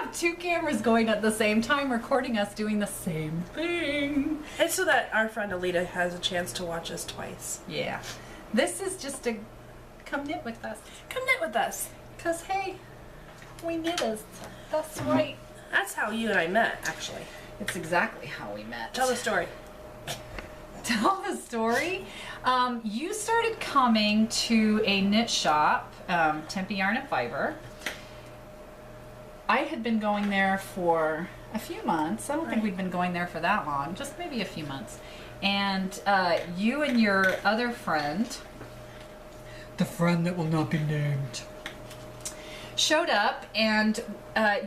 have two cameras going at the same time, recording us doing the same thing. It's so that our friend Alita has a chance to watch us twice. Yeah. This is just a come knit with us. Come knit with us. Because, hey, we knit us. That's right. That's how you and I met, actually. It's exactly how we met. Tell the story. Tell the story. You started coming to a knit shop, Tempe Yarn and Fiber. I had been going there for a few months. I don't think we'd been going there for that long, just maybe a few months. And you and your other friend, the friend that will not be named, showed up, and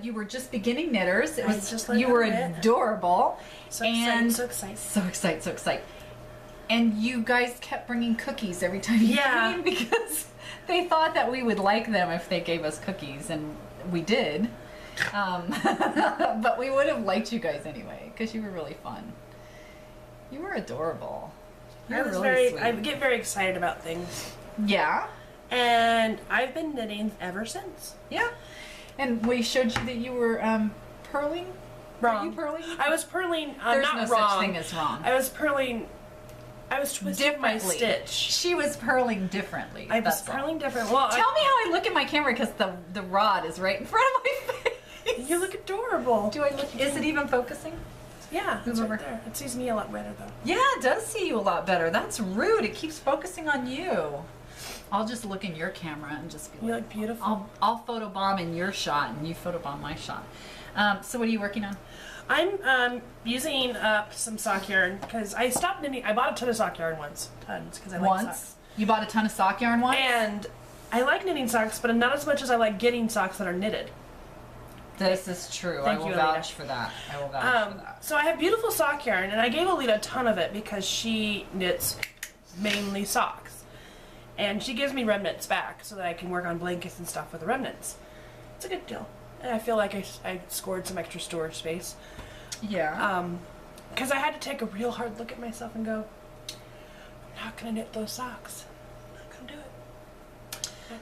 you were just beginning knitters. It was just you were adorable. So and excited. So excited. And you guys kept bringing cookies every time you came because they thought that we would like them if they gave us cookies, and we did. But we would have liked you guys anyway because you were really fun. You were adorable. You were really sweet. I get very excited about things. Yeah. And I've been knitting ever since. Yeah. And we showed you that you were purling. Wrong. Were you purling? I was purling. There's not no wrong. such thing as wrong. I was purling. I was twisting my stitch. She was purling differently. I was purling different. Well, tell me how I look at my camera because the rod is right in front of my face. You look adorable. Do I look? Is it even focusing? Yeah, it's Move right over. there. It sees me a lot better though. Yeah, it does see you a lot better. That's rude. It keeps focusing on you. I'll just look in your camera and just be You like, look beautiful. I'll photobomb in your shot and you photobomb my shot. So what are you working on? I'm using up some sock yarn because I stopped knitting. I bought a ton of sock yarn once. Tons, because I like socks. You bought a ton of sock yarn once? And I like knitting socks, but not as much as I like getting socks that are knitted. This is true. I will vouch for that. I will vouch for that. So I have beautiful sock yarn, and I gave Alita a ton of it because she knits mainly socks. And she gives me remnants back so that I can work on blankets and stuff with the remnants. It's a good deal. And I feel like I scored some extra storage space. Yeah. Because I had to take a real hard look at myself and go, I'm not going to knit those socks. I'm not going to do it.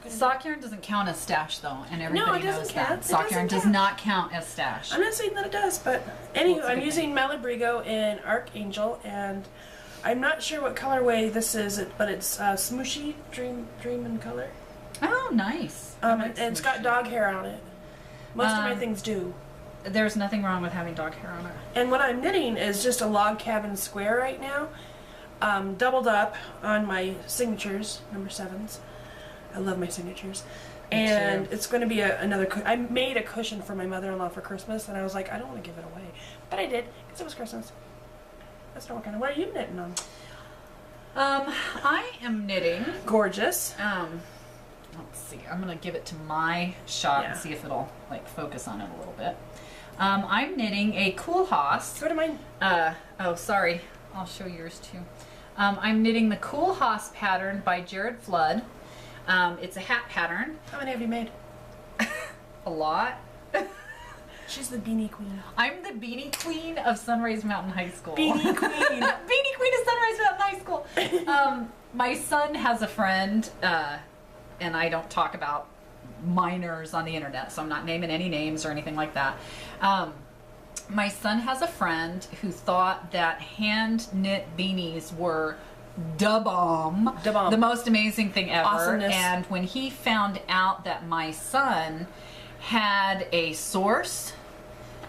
Sock yarn doesn't count as stash though, and everybody knows that. Sock yarn does not count as stash. I'm not saying that it does, but anyway, I'm using Malabrigo in Archangel, and I'm not sure what colorway this is, but it's Smooshy Dream in color. Oh, nice. And it's got dog hair on it. Most of my things do. There's nothing wrong with having dog hair on it. And what I'm knitting is just a log cabin square right now, doubled up on my signatures, number 7s. I love my signatures. And it's going to be another... I made a cushion for my mother-in-law for Christmas, and I was like, I don't want to give it away. But I did, because it was Christmas. That's not what kind of... What are you knitting on? I am knitting... Gorgeous. Let's see. I'm going to give it to my shot and see if it'll, like, focus on it a little bit. I'm knitting a Cool Hoss. Go to mine. Oh, sorry. I'll show yours, too. I'm knitting the Cool Hoss pattern by Jared Flood. It's a hat pattern. How many have you made? A lot. She's the beanie queen. I'm the beanie queen of Sunrise Mountain High School. Beanie queen. Beanie queen of Sunrise Mountain High School. My son has a friend, and I don't talk about minors on the internet, so I'm not naming any names or anything like that. My son has a friend who thought that hand knit beanies were da bomb, the most amazing thing ever. Awesomeness. And when he found out that my son had a source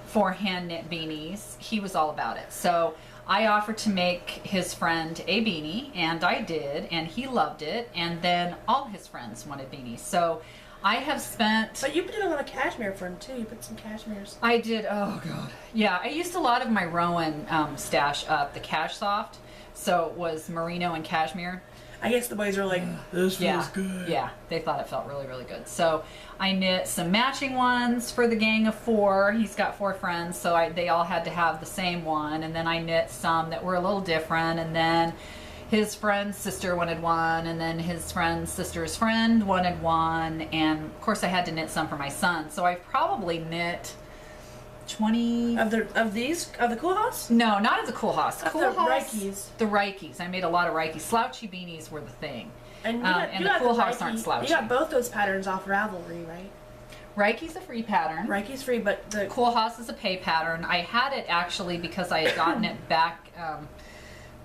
for hand knit beanies, he was all about it. So I offered to make his friend a beanie, and I did, and he loved it, and then all his friends wanted beanies. So I have spent... But you did a lot of cashmere for him too. You put some cashmeres. I did, oh god. Yeah, I used a lot of my Rowan stash up, the Cash Soft. So it was merino and cashmere. I guess the boys are like, this feels good. Yeah, they thought it felt really, really good. So I knit some matching ones for the gang of 4. He's got 4 friends, so they all had to have the same one. And then I knit some that were a little different. And then his friend's sister wanted one. And then his friend's sister's friend wanted one. And of course I had to knit some for my son. So I've probably knit 20 of the Cool Hoss? No, not of the Cool Hoss. Cool the Hoss, Rikes. The Rikes. I made a lot of Rikes. Slouchy beanies were the thing. And, and the Cool Hoss aren't slouchy. You got both those patterns off Ravelry, right? Reiki's a free pattern. Reiki's free, but the Cool Haas is a pay pattern. I had it actually because I had gotten it back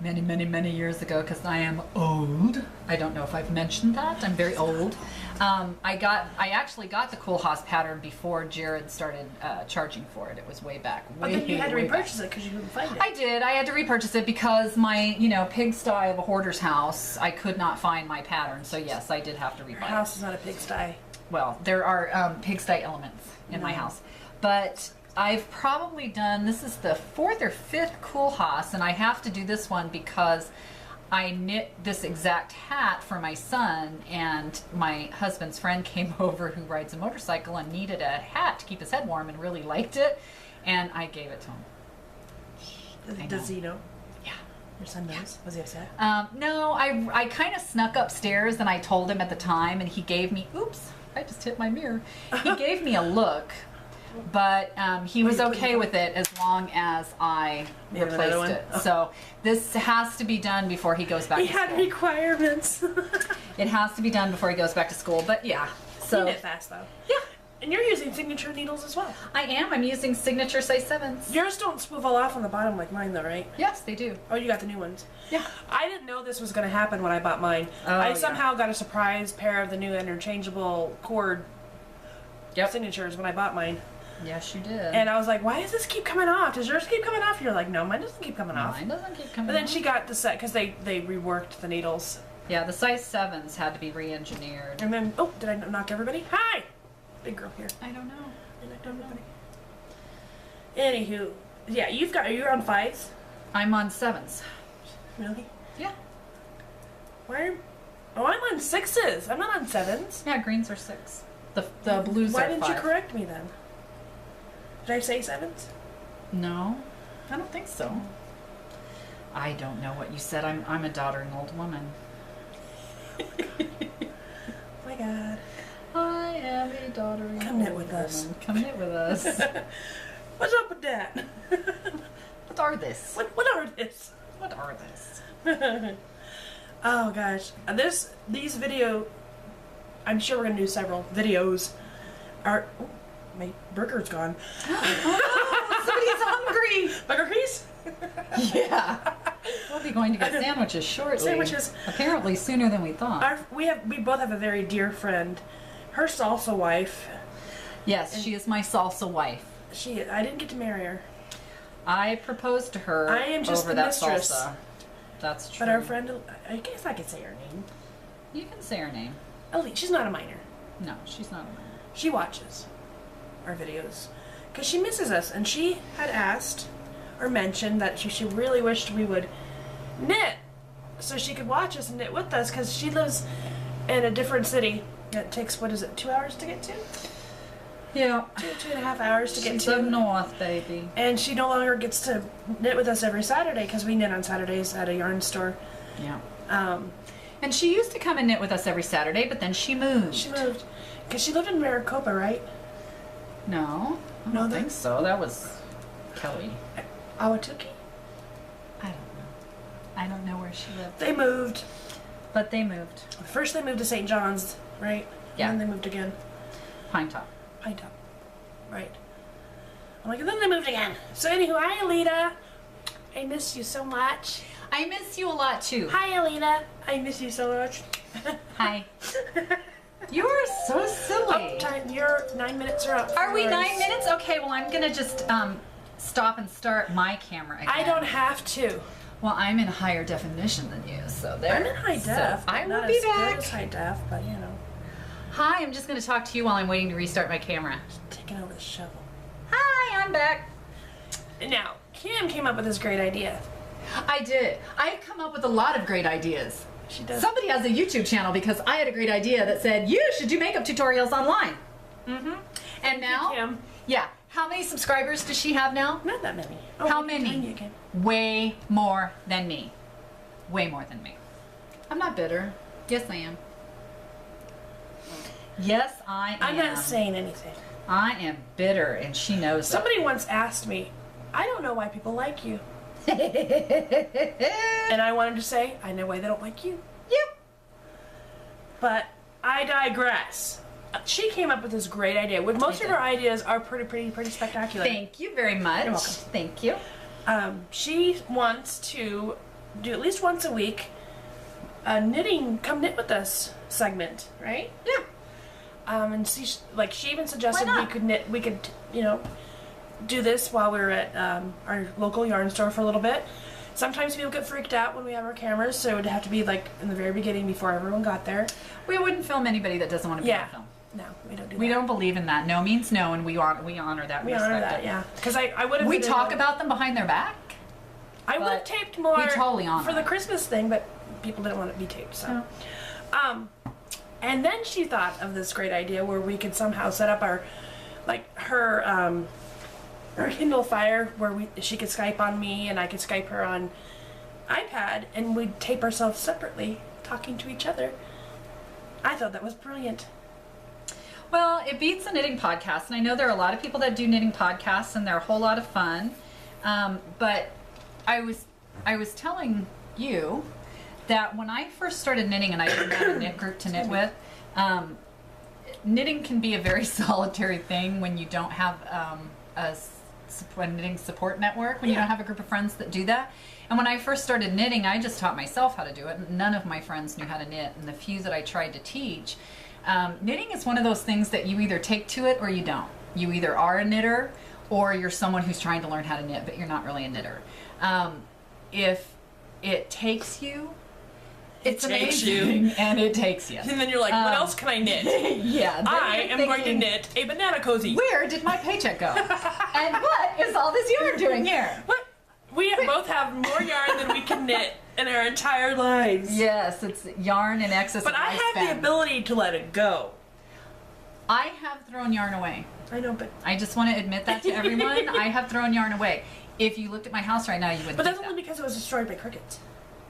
many, many, many years ago because I am old. I don't know if I've mentioned that. I'm very old. I actually got the Cool Haas pattern before Jared started charging for it. It was way back. but then you had to repurchase it because you couldn't find it. I did. I had to repurchase it because my, pigsty of a hoarder's house, I could not find my pattern. So yes, I did have to Your rebuy it. house is not a pigsty. Well, there are pigsty elements in my house. But I've probably done, this is the 4th or 5th Cool Haas, and I have to do this one because I knit this exact hat for my son, and my husband's friend came over who rides a motorcycle and needed a hat to keep his head warm and really liked it, and I gave it to him. Does he know? Yeah. Your son knows? Was he upset? No, I kind of snuck upstairs and I told him at the time, and he gave me, oops, I just hit my mirror. He gave me a look, but he was okay with it as long as I You have another replaced one? it. Oh. So this has to be done before he goes back He to had school. requirements. It has to be done before he goes back to school, but yeah. You So knit fast though. yeah, And you're using signature needles as well. I am. I'm using Signature Size 7s. Yours don't swivel off on the bottom like mine though, right? Yes, they do. Oh, you got the new ones. Yeah. I didn't know this was going to happen when I bought mine. Oh, I yeah. somehow got a surprise pair of the new interchangeable cord Yep. signatures when I bought mine. Yes, you did. And I was like, why does this keep coming off? Does yours keep coming off? You're like, no, mine doesn't keep coming off. Mine doesn't keep coming But then off. she got the set because they reworked the needles. Yeah, the size 7s had to be re-engineered. And then, oh, did I knock everybody? Hi! Big girl here. I don't know. I knocked everybody. Anywho, yeah, you're on 5s? I'm on 7s. Really? Yeah. Oh, I'm on 6s. I'm not on 7s. Yeah, greens are 6. The blues Why are didn't 5. you correct me then? Did I say 7s? No, I don't think so. I don't know what you said. I'm a doddering old woman. Oh my god. I am a doddering Come knit old with us. woman. Come knit with us. What's up with that? What are this? What are this? What are this? Oh gosh. These video, I'm sure we're gonna do several videos. Oh, my burger's gone. Somebody's hungry. Burger Crease? Yeah. We'll be going to get sandwiches shortly. Sandwiches. Apparently sooner than we thought. We both have a very dear friend. Her salsa wife. Yes, she is my salsa wife. I didn't get to marry her. I proposed to her I am just over the that mistress. salsa. That's true. But our friend, I guess I could say her name. You can say her name. Elise. She's not a minor. No, she's not a minor. She watches our videos because she misses us, and she had asked or mentioned that she really wished we would knit so she could watch us and knit with us because she lives in a different city. It takes, what is it, 2 hours to get to? Yeah. 2.5 hours to get She's to. up north, baby. And she no longer gets to knit with us every Saturday because we knit on Saturdays at a yarn store. Yeah. Um, And she used to come and knit with us every Saturday, but then she moved. she moved because she lived in Maricopa, right? No, I No, don't that- think so. That was Kelly. Awatuki. I don't know. I don't know where she lived. They moved. But they moved. First they moved to St. John's, right? Yeah. And then they moved again. Pine Top. Pine Top. Right. I'm like, and then they moved again. So anywho, hi Alita. I miss you so much. I miss you a lot too. Hi Alita. I miss you so much. Hi. You are so silly. Oh, time. Your 9 minutes are up. Are we Yours. 9 minutes? Okay, well I'm gonna just stop and start my camera again. I don't have to. Well, I'm in higher definition than you, so there. I'm in high def. So I but will not be as good back. as high def, but you know, Hi, I'm just gonna talk to you while I'm waiting to restart my camera. taking over the shovel. Hi, I'm back. Now, Kim came up with this great idea. I did. I've come up with a lot of great ideas. She does. Somebody has a YouTube channel because I had a great idea that said you should do makeup tutorials online. Mm-hmm. And now, Kim. yeah. How many subscribers does she have now? Not that many. How we can many? time you again. Way more than me. Way more than me. I'm not bitter. Yes, I am. Yes, I am. I'm not saying anything. I am bitter, and she knows Somebody once asked me, I don't know why people like you. it. And I wanted to say, I know why they don't like you. Yep. But I digress. she came up with this great idea. Most of did. her ideas are pretty spectacular. Thank you very much. You're welcome. Thank you. She wants to do at least once a week a knitting, come knit with us segment, right? Yeah. And she even suggested Why we not? could knit, do this while we were at our local yarn store for a little bit. Sometimes people get freaked out when we have our cameras, so it would have to be like in the very beginning before everyone got there. We wouldn't film anybody that doesn't want to be Yeah. on film. No, we don't do that. We don't believe in that. No means no, and we honor that. We respect honor that, it. yeah. Because I would have. We talk about them behind their back. I would have but taped more we totally honor for the it. Christmas thing, but people didn't want it to be taped. So, and then she thought of this great idea where we could somehow set up our Kindle Fire where she could Skype on me and I could Skype her on iPad, and we'd tape ourselves separately talking to each other. I thought that was brilliant. Well, it beats a knitting podcast, and I know there are a lot of people that do knitting podcasts, and they're a whole lot of fun. But I was telling you that when I first started knitting, and I didn't have a knit group to knit with, knitting can be a very solitary thing when you don't have a knitting support network, when you don't have a group of friends that do that. And when I first started knitting, I just taught myself how to do it. None of my friends knew how to knit, and the few that I tried to teach. Knitting is one of those things that you either take to it or you don't. You either are a knitter or you're someone who's trying to learn how to knit, but you're not really a knitter. If it takes you, it's takes amazing, and it takes you. And then you're like, what else can I knit? Yeah, then I you're am going to thinking, knit a banana cozy. where did my paycheck go? And what is all this yarn doing here? What? We both have more yarn than we can knit in our entire lives. Yes, it's yarn in excess But of I have the lifespan. ability to let it go. I have thrown yarn away. I know, but I just want to admit that to everyone. I have thrown yarn away. If you looked at my house right now, you wouldn't that's think only that. because it was destroyed by crickets.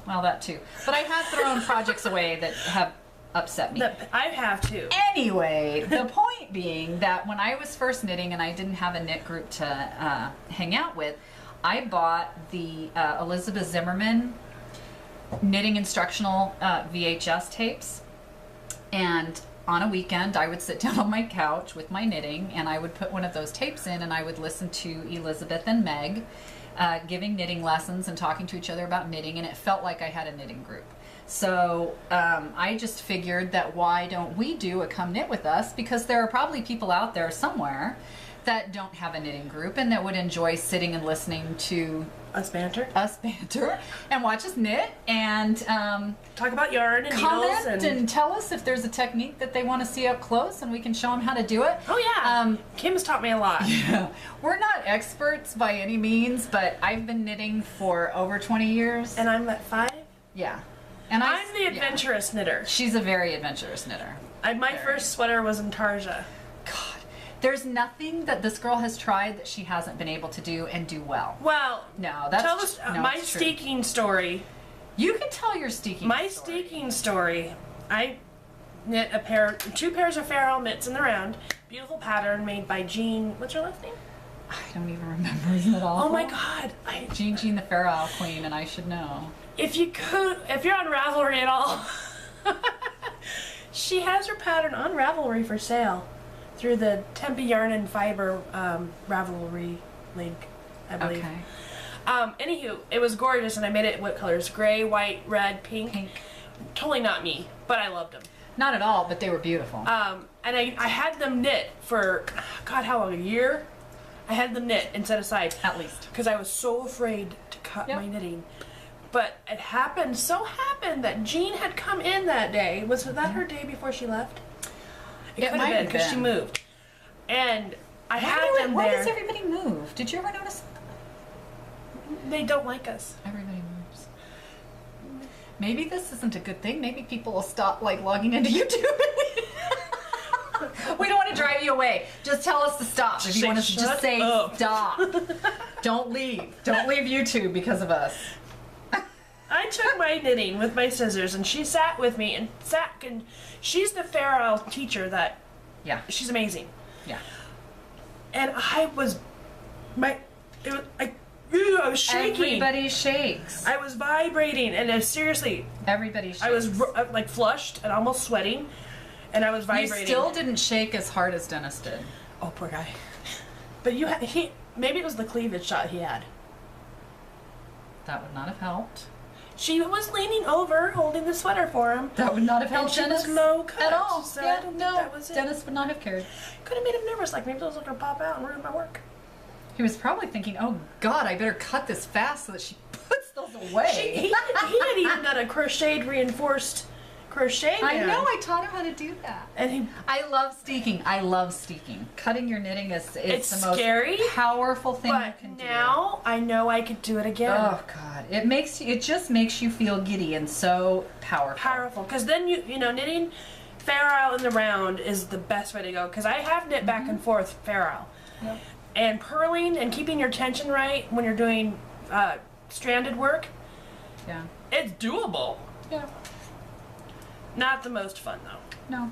Well, that too. But I have thrown projects away that have upset me. I have too. Anyway, the point being that when I was first knitting and I didn't have a knit group to hang out with, I bought the Elizabeth Zimmerman knitting instructional VHS tapes, and on a weekend I would sit down on my couch with my knitting and I would put one of those tapes in and I would listen to Elizabeth and Meg giving knitting lessons and talking to each other about knitting, and it felt like I had a knitting group. So I just figured that why don't we do a Come Knit With Us, because there are probably people out there somewhere that don't have a knitting group and that would enjoy sitting and listening to Us banter. and watch us knit and Talk about yarn and comment needles and tell us if there's a technique that they want to see up close and we can show them how to do it. Oh yeah. Kim's taught me a lot. Yeah. We're not experts by any means, but I've been knitting for over 20 years. And I'm at 5. Yeah. And I'm the yeah. adventurous knitter. She's a very adventurous knitter. My first sweater was in Tarja. God. There's nothing that this girl has tried that she hasn't been able to do and do well. Well, No, that's tell us no, my it's true. steeking story. You can tell your steeking My story. steeking story. I knit two pairs of Farrell mitts in the round. Beautiful pattern made by Jean. What's her last name? I don't even remember. Isn't it awful? Oh my God! Jean the Fair Isle Queen, and I should know. If you're on Ravelry at all, she has her pattern on Ravelry for sale through the Tempe Yarn and Fiber Ravelry link, I believe. Okay. Anywho, it was gorgeous, and I made it what colors? Gray, white, red, pink. Pink. Totally not me, but I loved them. Not at all, but they were beautiful. And I had them knit for, God, how long? A year? I had them knit and set aside. At least. Because I was so afraid to cut Yep. my knitting. But it happened that Jean had come in that day. Was that her day before she left? It could might have been have because she been. moved. And I had them Why there. does everybody move? Did you ever notice? They don't like us. Everybody moves. Maybe this isn't a good thing. Maybe people will stop logging into YouTube. We don't want to drive you away. Just tell us to stop. If you Say, want us to just "Shut say up." stop. Don't leave. Don't leave YouTube because of us. I took my knitting with my scissors, and she sat with me and she's the Fair Isle teacher that Yeah. she's amazing. Yeah. And I was shaking. Everybody shakes. I was vibrating, and seriously, Everybody shakes. I was like flushed and almost sweating. and I was You vibrating. still didn't shake as hard as Dennis did. Oh, poor guy. But he maybe it was the cleavage shot he had. That would not have helped. She was leaning over, holding the sweater for him. That would not have And helped she Dennis was low cut, at all. so yeah, I don't think no, that was it. Dennis would not have cared. Could have made him nervous, like maybe those were gonna pop out and ruin my work. He was probably thinking, "Oh God, I better cut this fast so that she puts those away." He had even done a crocheted reinforced crochet I band. know. I taught him how to do that. And he I love steeking. I love steeking. Cutting your knitting is It's the most scary, powerful thing you but can do. now I know I could do it again. Oh God, it just makes you feel giddy and so powerful. Powerful, because then you know knitting Fair Isle in the round is the best way to go. Because I have knit back and forth Fair Isle, Yep. and purling and keeping your tension right when you're doing stranded work, Yeah. it's doable. Yeah. Not the most fun though. No.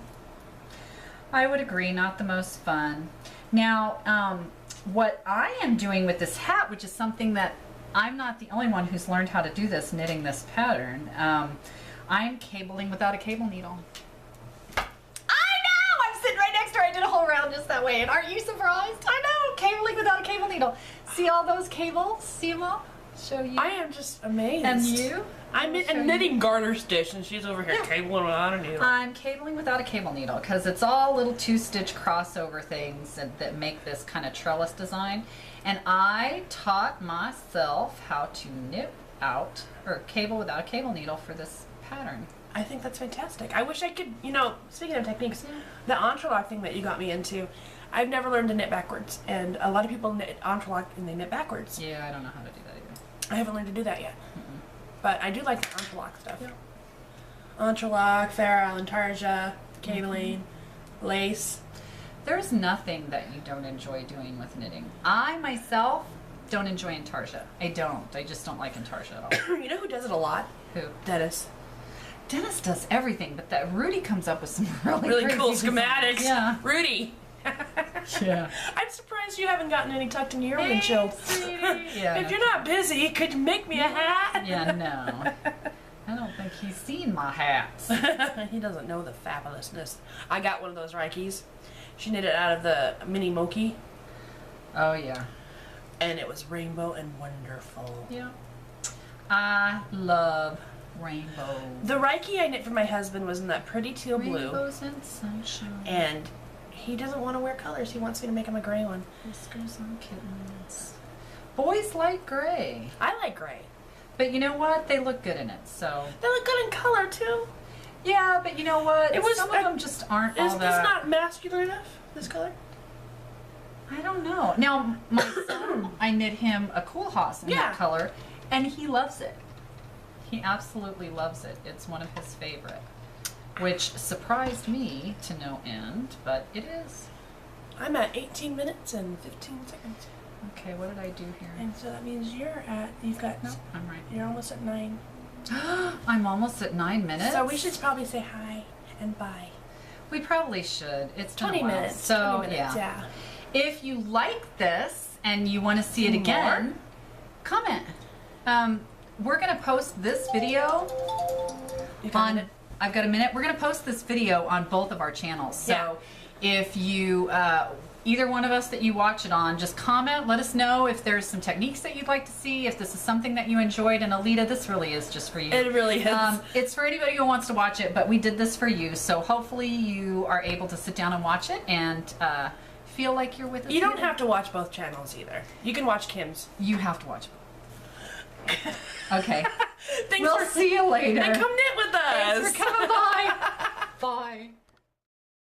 I would agree, not the most fun. Now, what I am doing with this hat, which is something that I'm not the only one who's learned how to do this, knitting this pattern, I'm cabling without a cable needle. I know! I'm sitting right next to her. I did a whole round just that way, and aren't you surprised? I know! Cabling without a cable needle. See all those cables? See them all? Show you. I am just amazed. And you? I'm knitting garter stitch, and she's over here cabling without a needle. I'm cabling without a cable needle because it's all little 2-stitch crossover things that make this kind of trellis design. And I taught myself how to knit out or cable without a cable needle for this pattern. I think that's fantastic. I wish I could, speaking of techniques, the entrelac thing that you got me into, I've never learned to knit backwards. And a lot of people knit entrelac and they knit backwards. Yeah, I don't know how to do that either. I haven't learned to do that yet. But I do like the entrelac stuff. Yeah. Entrelac, Fair Isle, Tarja, cabling, lace. There's nothing that you don't enjoy doing with knitting. I myself don't enjoy intarsia. I don't. I just don't like intarsia at all. You know who does it a lot? Who? Dennis. Dennis does everything, but that Rudy comes up with some Really crazy cool designs. schematics. Yeah. Rudy. Yeah. I'm surprised you haven't gotten any tucked into your windshield. Yeah. If you're not busy, could you make me a hat? Yeah, no. I don't think he's seen my hats. He doesn't know the fabulousness. I got one of those Rikes. She knit it out of the mini Moki, Oh, yeah. and it was rainbow and wonderful. Yeah. I love rainbows. The Rike I knit for my husband was in that pretty teal blue, Rainbows and sunshine. and he doesn't want to wear colors. He wants me to make him a gray one. Whiskers on kittens. Boys like gray. I like gray. But you know what? They look good in it, so. They look good in color too. Yeah, but you know what? It was- Some of them just aren't Is all this that. not masculine enough? This color? I don't know. Now, my son, I knit him a Cool House in Yeah. that color, and he loves it. He absolutely loves it. It's one of his favorite, which surprised me to no end, but it is. I'm at 18 minutes and 15 seconds, Okay, what did I do here? and so that means you've got. No, I'm right. You're almost at 9. I'm almost at 9 minutes. So we should probably say hi and bye. We probably should. It's been 20 a while. minutes. So 20 minutes, yeah. If you like this and you want to see it More? again, comment. We're gonna post this video You got on. it? I've got a minute. We're gonna post this video on both of our channels. So if you either one of us that you watch it on, just comment. Let us know if there's some techniques that you'd like to see. If this is something that you enjoyed. And Alita, this really is just for you. It really is. It's for anybody who wants to watch it, but we did this for you. So hopefully you are able to sit down and watch it and feel like you're with us. You don't here. have to watch both channels either. You can watch Kim's. You have to watch both. Okay. Thanks We'll for see you later. and come knit with us. Thanks for coming by.